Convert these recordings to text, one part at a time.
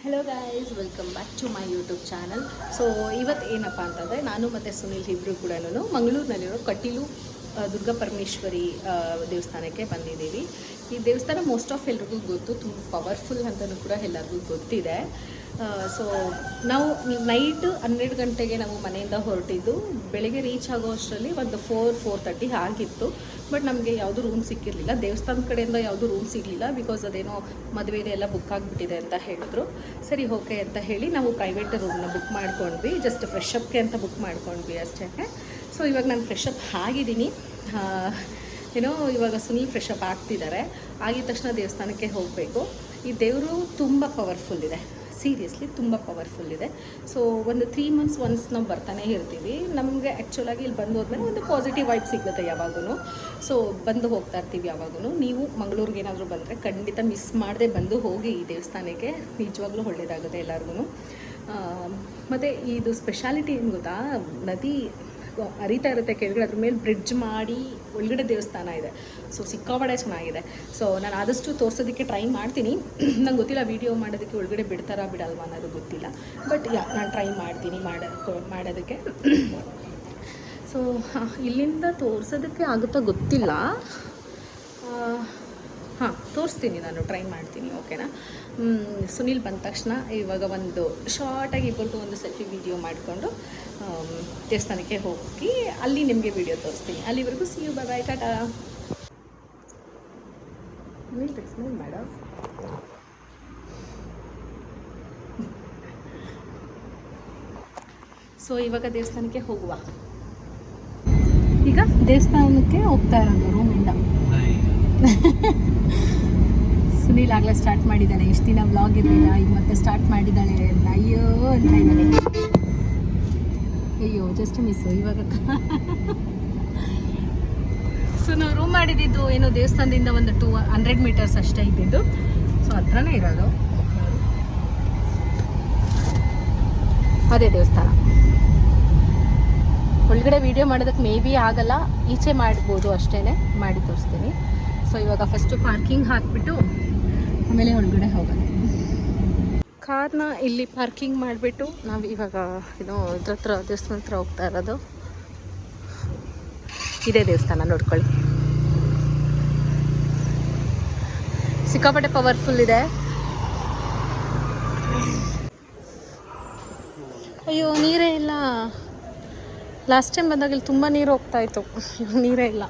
Hello guys, welcome back to my YouTube channel. So ಇವತ್ತು ಏನಪ್ಪ ಅಂತಂದರೆ ನಾನು ಮತ್ತು ಸುನಿಲ್ ಇಬ್ಬರು ಕೂಡ ಮಂಗಳೂರಿನಲ್ಲಿರೋ ಕಟೀಲು ದುರ್ಗಾ ಪರಮೇಶ್ವರಿ ದೇವಸ್ಥಾನಕ್ಕೆ ಬಂದಿದ್ದೀವಿ. ಈ ದೇವಸ್ಥಾನ ಮೋಸ್ಟ್ ಆಫ್ ಎಲ್ರಿಗೂ ಗೊತ್ತು, ತುಂಬ ಪವರ್ಫುಲ್ ಅಂತಲೂ ಕೂಡ ಎಲ್ಲರಿಗೂ ಗೊತ್ತಿದೆ. ಸೊ ನಾವು ನೈಟ್ 12 ಗಂಟೆಗೆ ನಾವು ಮನೆಯಿಂದ ಹೊರಟಿದ್ದು, ಬೆಳಗ್ಗೆ ರೀಚ್ ಆಗೋ ಅಷ್ಟರಲ್ಲಿ ಒಂದು 4:30 ಆಗಿತ್ತು. ಬಟ್ ನಮಗೆ ಯಾವುದೂ ರೂಮ್ ಸಿಕ್ಕಿರಲಿಲ್ಲ, ದೇವಸ್ಥಾನದ ಕಡೆಯಿಂದ ಯಾವುದೂ ರೂಮ್ ಸಿಗಲಿಲ್ಲ. ಬಿಕಾಸ್ ಅದೇನೋ ಮದುವೆದೆ ಎಲ್ಲ ಬುಕ್ ಆಗಿಬಿಟ್ಟಿದೆ ಅಂತ ಹೇಳಿದ್ರು. ಸರಿ ಓಕೆ ಅಂತ ಹೇಳಿ ನಾವು ಪ್ರೈವೇಟ್ ರೂಮ್ನ ಬುಕ್ ಮಾಡ್ಕೊಂಡ್ವಿ, ಜಸ್ಟ್ ಫ್ರೆಶ್ ಅಪ್ಗೆ ಅಂತ ಬುಕ್ ಮಾಡ್ಕೊಂಡ್ವಿ ಅಷ್ಟೇ. ಸೊ ಇವಾಗ ನಾನು ಫ್ರೆಶ್ ಅಪ್ ಆಗಿದ್ದೀನಿ. ಇವಾಗ ಸುನಿಲ್ ಫ್ರೆಶ್ ಅಪ್ ಆಗ್ತಿದ್ದಾರೆ. ಆಗಿದ ತಕ್ಷಣ ದೇವಸ್ಥಾನಕ್ಕೆ ಹೋಗಬೇಕು. ಈ ದೇವರು ತುಂಬ ಪವರ್ಫುಲ್ ಇದೆ, ಸೀರಿಯಸ್ಲಿ ತುಂಬ ಪವರ್ಫುಲ್ ಇದೆ. ಸೊ ಒಂದು 3 months ಒನ್ಸ್ ನಾವು ಬರ್ತಾನೆ ಇರ್ತೀವಿ. ನಮಗೆ ಆ್ಯಕ್ಚುಲಾಗಿ ಇಲ್ಲಿ ಬಂದು ಹೋದ್ಮೇಲೆ ಒಂದು ಪಾಸಿಟಿವ್ ವೈಬ್ ಸಿಗುತ್ತೆ ಯಾವಾಗೂ. ಸೊ ಬಂದು ಹೋಗ್ತಾ ಇರ್ತೀವಿ ಯಾವಾಗೂ. ನೀವು ಮಂಗಳೂರಿಗೆ ಏನಾದರೂ ಬಂದರೆ ಖಂಡಿತ ಮಿಸ್ ಮಾಡದೆ ಬಂದು ಹೋಗಿ ಈ ದೇವಸ್ಥಾನಕ್ಕೆ, ನಿಜವಾಗ್ಲೂ ಒಳ್ಳೆಯದಾಗುತ್ತೆ ಎಲ್ಲರಿಗೂ. ಮತ್ತು ಇದು ಸ್ಪೆಷಾಲಿಟಿ ಏನು ಗೊತ್ತಾ, ನದಿ ಹರಿತಾ ಇರುತ್ತೆ ಕೆಳಗಡೆ, ಅದ್ರ ಮೇಲೆ ಬ್ರಿಡ್ಜ್ ಮಾಡಿ ಒಳಗಡೆ ದೇವಸ್ಥಾನ ಇದೆ. ಸೊ ಸಿಕ್ಕಾಪಟ್ಟೆ ಚೆನ್ನಾಗಿದೆ. ಸೊ ನಾನು ಆದಷ್ಟು ತೋರಿಸೋದಕ್ಕೆ ಟ್ರೈ ಮಾಡ್ತೀನಿ. ನಂಗೆ ಗೊತ್ತಿಲ್ಲ ವಿಡಿಯೋ ಮಾಡೋದಕ್ಕೆ ಒಳಗಡೆ ಬಿಡ್ತಾರಾ ಬಿಡಲ್ವಾ ಅನ್ನೋದು ಗೊತ್ತಿಲ್ಲ. ಬಟ್ ನಾನು ಟ್ರೈ ಮಾಡ್ತೀನಿ ಮಾಡೋದಕ್ಕೆ. ಸೊ ಇಲ್ಲಿಂದ ತೋರಿಸೋದಕ್ಕೆ ಆಗುತ್ತಾ ಗೊತ್ತಿಲ್ಲ. ತೋರಿಸ್ತೀನಿ, ನಾನು ಟ್ರೈ ಮಾಡ್ತೀನಿ, ಓಕೆನಾ. ಸುನಿಲ್ ಬಂದ ತಕ್ಷಣ ಇವಾಗ ಒಂದು ಶಾರ್ಟಾಗಿ ಇಬ್ಬರದು ಒಂದು ಸೆಲ್ಫಿ ವಿಡಿಯೋ ಮಾಡಿಕೊಂಡು ದೇವಸ್ಥಾನಕ್ಕೆ ಹೋಗಿ ಅಲ್ಲಿ ನಿಮಗೆ ವಿಡಿಯೋ ತೋರಿಸ್ತೀನಿ. ಅಲ್ಲಿವರೆಗೂ see you, bye tata. Madam so ಇವಾಗ ದೇವಸ್ಥಾನಕ್ಕೆ ಹೋಗುವ. ಈಗ ದೇವಸ್ಥಾನಕ್ಕೆ ಹೋಗ್ತಾ ಇರೋದು ರೂಮಿಂದ. ಸುನೀಲ್ ಆಗಲೇ ಸ್ಟಾರ್ಟ್ ಮಾಡಿದ್ದಾನೆ, ಇಷ್ಟು ದಿನ ವ್ಲಾಗ್ ಇರಲಿಲ್ಲ, ಈಗ ಮತ್ತೆ ಸ್ಟಾರ್ಟ್ ಮಾಡಿದ್ದಾಳೆ ಅಂತ ಅಯ್ಯೋ ಅಂತ ಇದ್ದಾನೆ. ಅಯ್ಯೋ ಜಸ್ಟ್ ಮಿಸ್ಸು ಇವಾಗ. ಸೊ ನಾವು ರೂಮ್ ಮಾಡಿದ್ದು ಏನು ದೇವಸ್ಥಾನದಿಂದ ಒಂದು 200 meters ಅಷ್ಟೇ ಇದ್ದಿದ್ದು. ಸೊ ಹತ್ರನೇ ಇರೋದು ಅದೇ ದೇವಸ್ಥಾನ. ಒಳಗಡೆ ವೀಡಿಯೋ ಮಾಡೋದಕ್ಕೆ ಮೇ ಬಿ ಆಗಲ್ಲ, ಈಚೆ ಮಾಡ್ಬೋದು ಅಷ್ಟೇ, ಮಾಡಿ ತೋರಿಸ್ತೀನಿ. ಸೊ ಇವಾಗ ಫಸ್ಟು ಪಾರ್ಕಿಂಗ್ ಹಾಕಿಬಿಟ್ಟು ಆಮೇಲೆ ಒಳಗಡೆ ಹೋಗೋದು. ಕಾರ್ನ ಇಲ್ಲಿ ಪಾರ್ಕಿಂಗ್ ಮಾಡಿಬಿಟ್ಟು ನಾವು ಇವಾಗ ಇದ್ರ ಹತ್ರ ದೇವಸ್ಥಾನ ಹತ್ರ ಹೋಗ್ತಾ ಇರೋದು. ಇದೇ ದೇವಸ್ಥಾನ ನೋಡ್ಕೊಳ್ಳಿ, ಸಿಕ್ಕಾಪಟ್ಟೆ ಪವರ್ಫುಲ್ ಇದೆ. ಅಯ್ಯೋ ನೀರೇ ಇಲ್ಲ. ಲಾಸ್ಟ್ ಟೈಮ್ ಬಂದಾಗ ಇಲ್ಲಿ ತುಂಬ ನೀರು ಹೋಗ್ತಾ ಇತ್ತು, ಇವಾಗ ನೀರೇ ಇಲ್ಲ.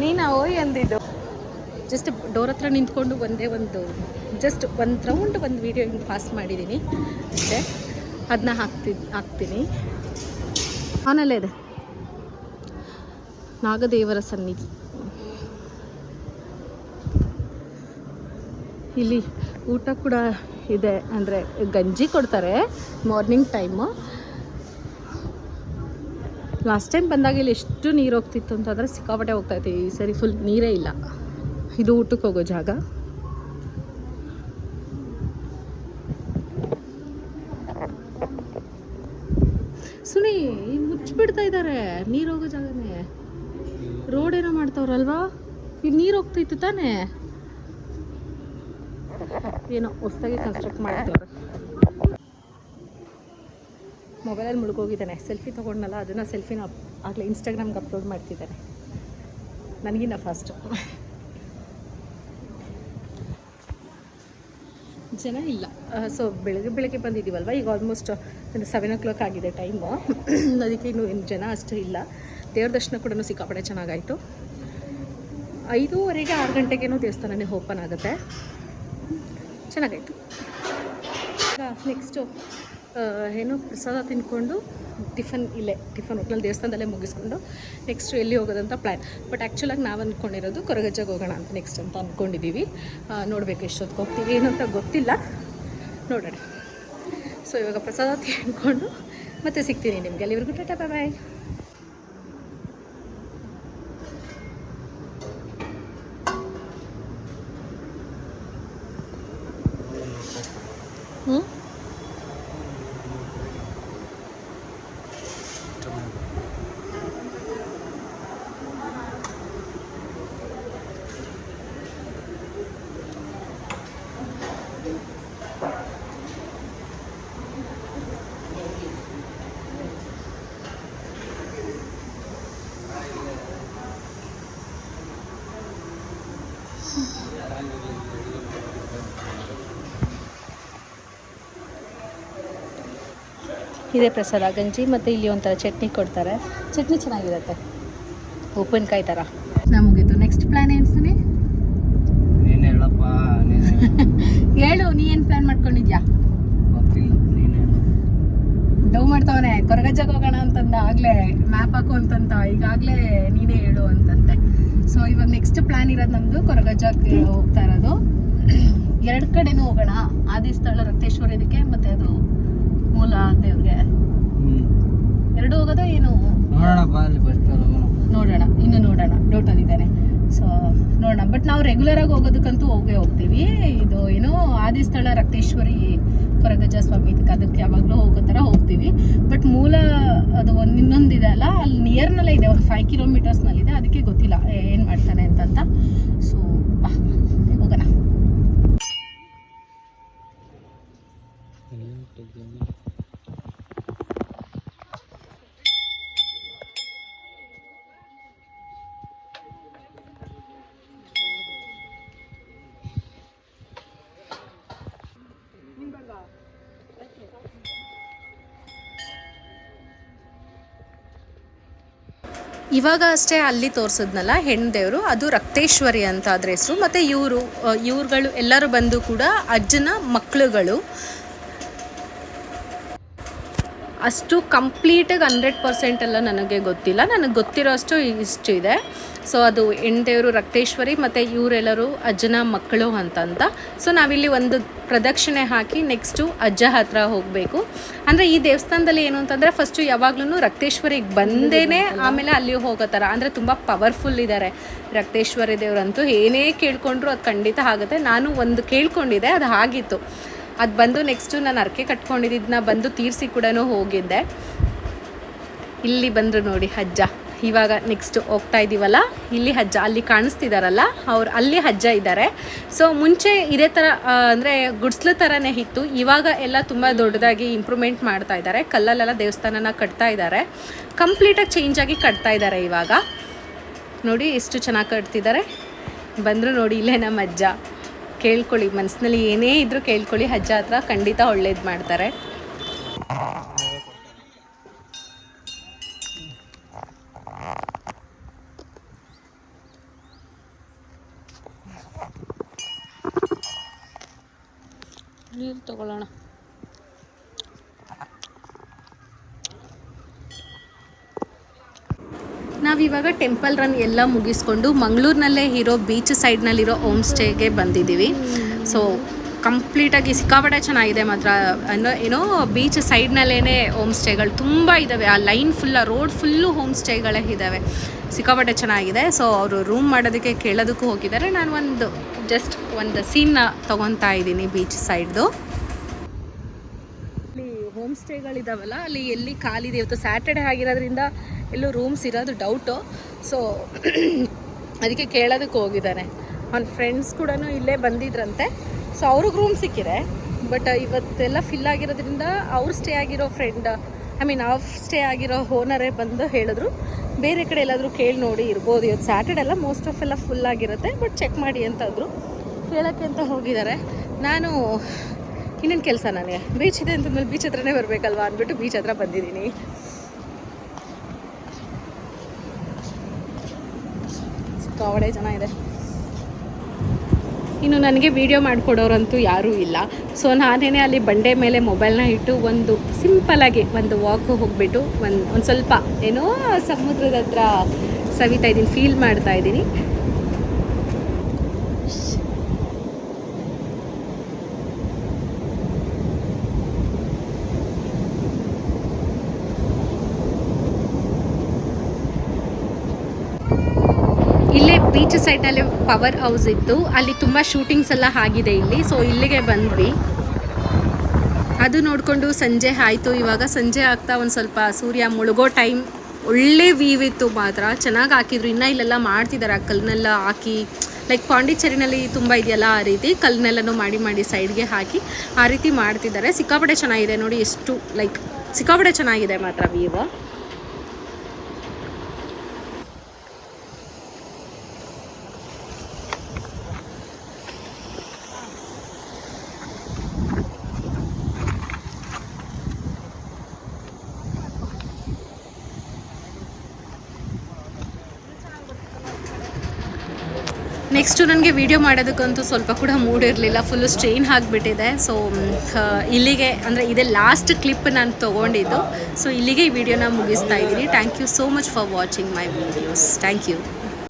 ನೀನು ಓಯ್ ಅಂದಿದ್ದು. ಜಸ್ಟ್ ಡೋರ್ ಹತ್ರ ನಿಂತ್ಕೊಂಡು ಜಸ್ಟ್ ಒಂದು ರೌಂಡ್ ಒಂದು ವೀಡಿಯೋ ಹಿಂಗೆ ಪಾಸ್ ಮಾಡಿದ್ದೀನಿ ಅಷ್ಟೇ. ಅದನ್ನ ಹಾಕ್ತೀನಿ. ಆನಲ್ಲೇ ಇದೆ ನಾಗದೇವರ ಸನ್ನಿಧಿ. ಇಲ್ಲಿ ಊಟ ಕೂಡ ಇದೆ, ಅಂದರೆ ಗಂಜಿ ಕೊಡ್ತಾರೆ ಮಾರ್ನಿಂಗ್ ಟೈಮು. ಲಾಸ್ಟ್ ಟೈಮ್ ಬಂದಾಗ ಇಲ್ಲಿ ಎಷ್ಟು ನೀರು ಹೋಗ್ತಿತ್ತು ಅಂತಂದರೆ ಸಿಕ್ಕಾಪಟ್ಟೆ ಹೋಗ್ತಾಯಿತ್ತು. ಈ ಸರಿ ಫುಲ್ ನೀರೇ ಇಲ್ಲ. ಇದು ಊಟಕ್ಕೆ ಹೋಗೋ ಜಾಗ. ಸುನಿ ಮುಚ್ಚಿಬಿಡ್ತಾ ಇದ್ದಾರೆ ನೀರು ಹೋಗೋ ಜಾಗನೇ. ರೋಡ್ ಏನೋ ಮಾಡ್ತಾವ್ರಲ್ವಾ, ಈಗ ನೀರು ಹೋಗ್ತೈತ್ತು ತಾನೇ, ಏನೋ ಹೊಸದಾಗಿ ಕನ್ಸ್ಟ್ರಕ್ಟ್ ಮಾಡ್ತವ್ರೆ. ಮೊಬೈಲಲ್ಲಿ ಮುಳುಗೋಗಿದ್ದಾನೆ. ಸೆಲ್ಫಿ ತೊಗೊಂಡಲ್ಲ, ಅದನ್ನು ಸೆಲ್ಫಿನ ಆಗಲೇ ಇನ್ಸ್ಟಾಗ್ರಾಮ್ಗೆ ಅಪ್ಲೋಡ್ ಮಾಡ್ತಿದ್ದಾನೆ, ನನಗಿನ್ನ ಫಾಸ್ಟು. ಜನ ಇಲ್ಲ. ಸೊ ಬೆಳಗ್ಗೆ ಬಂದಿದ್ದೀವಲ್ವ, ಈಗ ಆಲ್ಮೋಸ್ಟ್ 7 o'clock ಆಗಿದೆ ಟೈಮು. ಅದಕ್ಕೆ ಇನ್ನೂ ಜನ ಅಷ್ಟು ಇಲ್ಲ. ದೇವ್ರ ದರ್ಶನ ಕೂಡ ಸಿಕ್ಕಾಪಟ್ಟೆ ಚೆನ್ನಾಗಾಯಿತು. 5:30 6 ಗಂಟೆಗೇನೋ ದೇವಸ್ಥಾನನೇ ಓಪನ್ ಆಗುತ್ತೆ. ಚೆನ್ನಾಗಾಯಿತು. ನೆಕ್ಸ್ಟು ಪ್ರಸಾದ ತಿಂದ್ಕೊಂಡು ಟಿಫನ್ ಹೋಟ್ಲಲ್ಲಿ ದೇವಸ್ಥಾನದಲ್ಲೇ ಮುಗಿಸ್ಕೊಂಡು ನೆಕ್ಸ್ಟ್ ಎಲ್ಲಿ ಹೋಗೋದಂತ ಪ್ಲ್ಯಾನ್. ಬಟ್ ಆ್ಯಕ್ಚುಲಾಗಿ ನಾವು ಅಂದ್ಕೊಂಡಿರೋದು ಕೊರಗಜ್ಜಗೆ ಹೋಗೋಣ ಅಂತ ನೆಕ್ಸ್ಟ್ ಅಂತ ಅಂದ್ಕೊಂಡಿದ್ದೀವಿ. ನೋಡಬೇಕು ಎಷ್ಟೊತ್ತಿಗೆ ಹೋಗ್ತೀವಿ ಏನಂತ ಗೊತ್ತಿಲ್ಲ, ನೋಡೋಣ. ಸೊ ಇವಾಗ ಪ್ರಸಾದ ತಿಂದ್ಕೊಂಡು ಮತ್ತೆ ಸಿಗ್ತೀನಿ ನಿಮಗೆ. ಅಲ್ಲಿವರೆಗೂ ಟಾಟಾ, ಬಾಯ್ ಬಾಯ್. ಇದೇ ಪ್ರಸಾದ ಗಂಜಿ, ಮತ್ತು ಇಲ್ಲಿ ಒಂಥರ ಚಟ್ನಿ ಕೊಡ್ತಾರೆ. ಚಟ್ನಿ ಚೆನ್ನಾಗಿರುತ್ತೆ, ಉಪ್ಪಿನಕಾಯಿ ಥರ. ನಮಗಿದು ನೆಕ್ಸ್ಟ್ ಪ್ಲ್ಯಾನ್ ಏನು ಸುನಿ? ಹೇಳು, ನೀ ಏನು ಪ್ಲ್ಯಾನ್ ಮಾಡ್ಕೊಂಡಿದ್ಯಾ? ಡವ್ ಮಾಡ್ತಾವನೆ ಕೊರಗಜ್ಜಗೆ ಹೋಗೋಣ ಅಂತಂದ, ಆಗಲೇ ಮ್ಯಾಪ್ ಹಾಕು ಅಂತಂತ, ಈಗಾಗಲೇ ನೀನೇ ಹೇಳು ಅಂತಂತೆ. ಸೊ ಇವಾಗ ನೆಕ್ಸ್ಟ್ ಪ್ಲ್ಯಾನ್ ಇರೋದು ನಮ್ಮದು ಕೊರಗಜ್ಜಗೆ ಹೋಗ್ತಾ ಇರೋದು. 2 ಕಡೆನೂ ಹೋಗೋಣ, ಆದಿಸ್ಥಳ ರಕ್ತೇಶ್ವರದಕ್ಕೆ ಮತ್ತು ಅದು ಮೂಲ ದೇವ್ರಿಗೆ. 2 ಹೋಗೋದು ಏನು ನೋಡೋಣ, ಇನ್ನು ನೋಡೋಣ, ಡೌಟಲ್ಲಿದ್ದಾನೆ. ಸೊ ನೋಡೋಣ, ಬಟ್ ನಾವು ರೆಗ್ಯುಲರಾಗಿ ಹೋಗೋದಕ್ಕಂತೂ ಹೋಗ್ತೀವಿ. ಇದು ಏನೋ ಆದಿಸ್ಥಳ ರಕ್ತೇಶ್ವರಿ ಕೊರಗಜ್ಜ ಸ್ವಾಮಿ, ಅದಕ್ಕೆ ಯಾವಾಗಲೂ ಹೋಗೋ ಥರ ಹೋಗ್ತೀವಿ. ಬಟ್ ಮೂಲ ಅದು ಇನ್ನೊಂದಿದೆ ಅಲ್ಲ, ಅಲ್ಲಿ ನಿಯರ್ನಲ್ಲೇ ಇದೆ, ಒಂದು 5 ಕಿಲೋಮೀಟರ್ಸ್ನಲ್ಲಿದೆ. ಅದಕ್ಕೆ ಗೊತ್ತಿಲ್ಲ ಏನು ಮಾಡ್ತಾನೆ ಅಂತಂತ. ಸೊ ಹೋಗೋಣ. ಇವಾಗ ಅಷ್ಟೇ ಅಲ್ಲಿ ತೋರಿಸಿದ್ನಲ್ಲ ಹೆಣ್ಣು ದೇವರು, ಅದು ರಕ್ತೇಶ್ವರಿ ಅಂತ ಅದ್ರ ಹೆಸರು. ಮತ್ತು ಇವ್ರುಗಳು ಎಲ್ಲರೂ ಬಂದು ಕೂಡ ಅಜ್ಜನ ಮಕ್ಕಳುಗಳು. ಅಷ್ಟು ಕಂಪ್ಲೀಟಾಗಿ 100% ಎಲ್ಲ ನನಗೆ ಗೊತ್ತಿಲ್ಲ, ನನಗೆ ಗೊತ್ತಿರೋ ಅಷ್ಟು ಇಷ್ಟು ಇದೆ. ಸೊ ಅದು ಹೆಣ್ದೇವರು ರಕ್ತೇಶ್ವರಿ ಮತ್ತು ಇವರೆಲ್ಲರೂ ಅಜ್ಜನ ಮಕ್ಕಳು ಅಂತಂತ. ಸೊ ನಾವಿಲ್ಲಿ ಒಂದು ಪ್ರದಕ್ಷಿಣೆ ಹಾಕಿ ನೆಕ್ಸ್ಟು ಅಜ್ಜ ಹತ್ರ ಹೋಗಬೇಕು. ಅಂದರೆ ಈ ದೇವಸ್ಥಾನದಲ್ಲಿ ಏನು ಅಂತಂದರೆ ಫಸ್ಟು ಯಾವಾಗ್ಲೂ ರಕ್ತೇಶ್ವರಿಗೆ ಬಂದೇ ಆಮೇಲೆ ಅಲ್ಲಿ ಹೋಗೋ ಥರ. ಅಂದರೆ ತುಂಬ ಪವರ್ಫುಲ್ ಇದ್ದಾರೆ ರಕ್ತೇಶ್ವರಿ ದೇವರಂತೂ. ಏನೇ ಕೇಳ್ಕೊಂಡ್ರು ಅದು ಖಂಡಿತ ಆಗುತ್ತೆ. ನಾನು ಒಂದು ಕೇಳ್ಕೊಂಡಿದ್ದೆ, ಅದು ಆಗಿತ್ತು. ಅದು ಬಂದು ನೆಕ್ಸ್ಟು ನಾನು ಅರಕೆ ಕಟ್ಕೊಂಡಿದ್ದನ್ನ ಬಂದು ತೀರಿಸಿ ಕೂಡ ಹೋಗಿದ್ದೆ. ಇಲ್ಲಿ ಬಂದರು ನೋಡಿ ಅಜ್ಜ. ಇವಾಗ ನೆಕ್ಸ್ಟ್ ಹೋಗ್ತಾ ಇದ್ದೀವಲ್ಲ, ಇಲ್ಲಿ ಅಜ್ಜ ಅಲ್ಲಿ ಕಾಣಿಸ್ತಿದ್ದಾರಲ್ಲ, ಅವ್ರು ಅಲ್ಲಿ ಅಜ್ಜ ಇದ್ದಾರೆ. ಸೊ ಮುಂಚೆ ಇದೇ ಥರ ಅಂದರೆ ಗುಡ್ಸ್ಲು ಥರನೇ ಇತ್ತು. ಇವಾಗ ಎಲ್ಲ ತುಂಬ ದೊಡ್ಡದಾಗಿ ಇಂಪ್ರೂವ್ಮೆಂಟ್ ಮಾಡ್ತಾ ಇದ್ದಾರೆ. ಕಲ್ಲಲ್ಲೆಲ್ಲ ದೇವಸ್ಥಾನನ ಕಟ್ತಾ ಇದ್ದಾರೆ, ಕಂಪ್ಲೀಟಾಗಿ ಚೇಂಜ್ ಆಗಿ ಕಟ್ತಾ ಇದ್ದಾರೆ. ಇವಾಗ ನೋಡಿ ಎಷ್ಟು ಚೆನ್ನಾಗಿ ಕಟ್ತಿದ್ದಾರೆ. ಬಂದರು ನೋಡಿ ಇಲ್ಲೇ ನಮ್ಮ ಅಜ್ಜ. ಕೇಳ್ಕೊಳ್ಳಿ, ಮನಸ್ಸಿನಲ್ಲಿ ಏನೇ ಇದ್ದರೂ ಕೇಳ್ಕೊಳ್ಳಿ, ಅಜ್ಜ ಹತ್ರ ಖಂಡಿತ ಒಳ್ಳೇದು ಮಾಡ್ತಾರೆ. ನೀರು ತಗೊಳ್ಳೋಣ. ನಾವಿವಾಗ ಟೆಂಪಲ್ ರನ್ ಎಲ್ಲ ಮುಗಿಸ್ಕೊಂಡು ಮಂಗಳೂರಿನಲ್ಲೇ ಇರೋ ಬೀಚ್ ಸೈಡ್ನಲ್ಲಿರೋ ಹೋಮ್ ಸ್ಟೇಗೆ ಬಂದಿದ್ದೀವಿ. ಸೊ ಕಂಪ್ಲೀಟಾಗಿ ಸಿಕ್ಕಾಪಟ್ಟೆ ಚೆನ್ನಾಗಿದೆ ಮಾತ್ರ. ಏನೋ ಬೀಚ್ ಸೈಡ್ನಲ್ಲೇ ಹೋಮ್ ಸ್ಟೇಗಳು ತುಂಬ ಇದ್ದಾವೆ. ಆ ಲೈನ್ ಫುಲ್, ಆ ರೋಡ್ ಫುಲ್ಲು ಹೋಮ್ ಸ್ಟೇಗಳೇ ಇದ್ದಾವೆ, ಸಿಕ್ಕಾಪಟ್ಟೆ ಚೆನ್ನಾಗಿದೆ. ಸೊ ಅವರು ರೂಮ್ ಮಾಡೋದಕ್ಕೆ ಕೇಳೋದಕ್ಕೂ ಹೋಗಿದ್ದಾರೆ. ನಾನು ಜಸ್ಟ್ ಒಂದು ಸೀನ್ನ ತೊಗೊತಾ ಇದ್ದೀನಿ ಬೀಚ್ ಸೈಡ್ದು. ಅಲ್ಲಿ ಹೋಮ್ ಸ್ಟೇಗಳಿದ್ದಾವಲ್ಲ, ಅಲ್ಲಿ ಎಲ್ಲಿ ಖಾಲಿದೆ, ಇವತ್ತು ಸ್ಯಾಟರ್ಡೆ ಆಗಿರೋದ್ರಿಂದ ಎಲ್ಲೂ ರೂಮ್ಸ್ ಇರೋದು ಡೌಟು. ಸೊ ಅದಕ್ಕೆ ಕೇಳೋದಕ್ಕೆ ಹೋಗಿದ್ದಾನೆ. ಅವ್ನ ಫ್ರೆಂಡ್ಸ್ ಕೂಡ ಇಲ್ಲೇ ಬಂದಿದ್ರಂತೆ. ಸೊ ಅವ್ರಿಗೆ ರೂಮ್ ಸಿಕ್ಕಿದೆ. ಬಟ್ ಇವತ್ತೆಲ್ಲ ಫಿಲ್ ಆಗಿರೋದ್ರಿಂದ ಅವ್ರು ಸ್ಟೇ ಆಗಿರೋ ಆಫ್ ಸ್ಟೇ ಆಗಿರೋ ಓನರೇ ಬಂದು ಹೇಳಿದ್ರು ಬೇರೆ ಕಡೆ ಎಲ್ಲಾದರೂ ಕೇಳಿ ನೋಡಿ ಇರ್ಬೋದು, ಇವತ್ತು ಸ್ಯಾಟರ್ಡೆ ಎಲ್ಲ ಮೋಸ್ಟ್ ಆಫ್ ಎಲ್ಲ ಫುಲ್ ಆಗಿರುತ್ತೆ, ಬಟ್ ಚೆಕ್ ಮಾಡಿ ಅಂತಂದರು. ಕೇಳೋಕ್ಕೆ ಅಂತ ಹೋಗಿದ್ದಾರೆ. ನಾನು ಇನ್ನೇನು ಕೆಲಸ, ನನಗೆ ಬೀಚ್ ಇದೆ ಅಂತಂದ್ಮೇಲೆ ಬೀಚ್ ಹತ್ರನೇ ಬರಬೇಕಲ್ವ ಅಂದ್ಬಿಟ್ಟು ಬೀಚ್ ಹತ್ರ ಬಂದಿದ್ದೀನಿ. ಸಿಕ್ಕಾಪಟ್ಟೆ ಚೆನ್ನಾಗಿದೆ. ಇನ್ನು ನನಗೆ ವೀಡಿಯೋ ಮಾಡಿಕೊಡೋರಂತೂ ಯಾರೂ ಇಲ್ಲ. ಸೊ ನಾನೇನೇ ಅಲ್ಲಿ ಬಂಡೆ ಮೇಲೆ ಮೊಬೈಲ್ನ ಇಟ್ಟು ಒಂದು ಸಿಂಪಲಾಗಿ ಒಂದು ವಾಕ್ ಹೋಗಿಬಿಟ್ಟು ಒಂದು ಸ್ವಲ್ಪ ಏನೋ ಸಮುದ್ರದ ಹತ್ರ ಸವಿತಾ ಇದ್ದೀನಿ, ಫೀಲ್ ಮಾಡ್ತಾ ಇದ್ದೀನಿ. ಇಲ್ಲೇ ಬೀಚ್ ಸೈಡ್ನಲ್ಲಿ ಪವರ್ ಹೌಸ್ ಇತ್ತು, ಅಲ್ಲಿ ತುಂಬ ಶೂಟಿಂಗ್ಸ್ ಎಲ್ಲ ಆಗಿದೆ ಇಲ್ಲಿ. ಸೊ ಇಲ್ಲಿಗೆ ಬಂದ್ವಿ, ಅದು ನೋಡಿಕೊಂಡು ಸಂಜೆ ಆಯಿತು. ಇವಾಗ ಸಂಜೆ ಆಗ್ತಾ ಒಂದು ಸ್ವಲ್ಪ ಸೂರ್ಯ ಮುಳುಗೋ ಟೈಮ್. ಒಳ್ಳೆ ವ್ಯೂ ಇತ್ತು ಮಾತ್ರ, ಚೆನ್ನಾಗಿ ಹಾಕಿದ್ರು. ಇನ್ನೂ ಇಲ್ಲೆಲ್ಲ ಮಾಡ್ತಿದ್ದಾರೆ, ಆ ಕಲ್ಲನ್ನೆಲ್ಲ ಹಾಕಿ, ಲೈಕ್ ಪಾಂಡಿಚೇರಿನಲ್ಲಿ ತುಂಬ ಇದೆಯಲ್ಲ ಆ ರೀತಿ ಕಲ್ಲನ್ನೆಲ್ಲನೂ ಮಾಡಿ ಸೈಡ್ಗೆ ಹಾಕಿ ಆ ರೀತಿ ಮಾಡ್ತಿದ್ದಾರೆ. ಸಿಕ್ಕಾಪಟ್ಟೆ ಚೆನ್ನಾಗಿದೆ ನೋಡಿ, ಎಷ್ಟು ಲೈಕ್ ಸಿಕ್ಕಾಪಟ್ಟೆ ಚೆನ್ನಾಗಿದೆ ಮಾತ್ರ ವ್ಯೂ. ನೆಕ್ಸ್ಟು ನನಗೆ ವೀಡಿಯೋ ಮಾಡೋದಕ್ಕಂತೂ ಸ್ವಲ್ಪ ಕೂಡ ಮೂಡ್ ಇರಲಿಲ್ಲ, ಫುಲ್ಲು ಸ್ಟ್ರೈನ್ ಆಗಿಬಿಟ್ಟಿದೆ. ಸೊ ಇಲ್ಲಿಗೆ ಅಂದರೆ ಇದೇ ಲಾಸ್ಟ್ ಕ್ಲಿಪ್ ನಾನು ತೊಗೊಂಡಿದ್ದು. ಸೊ ಇಲ್ಲಿಗೆ ಈ ವಿಡಿಯೋನ ಮುಗಿಸ್ತಾ ಇದ್ದೀನಿ. Thank you so much for watching my videos. Thank you.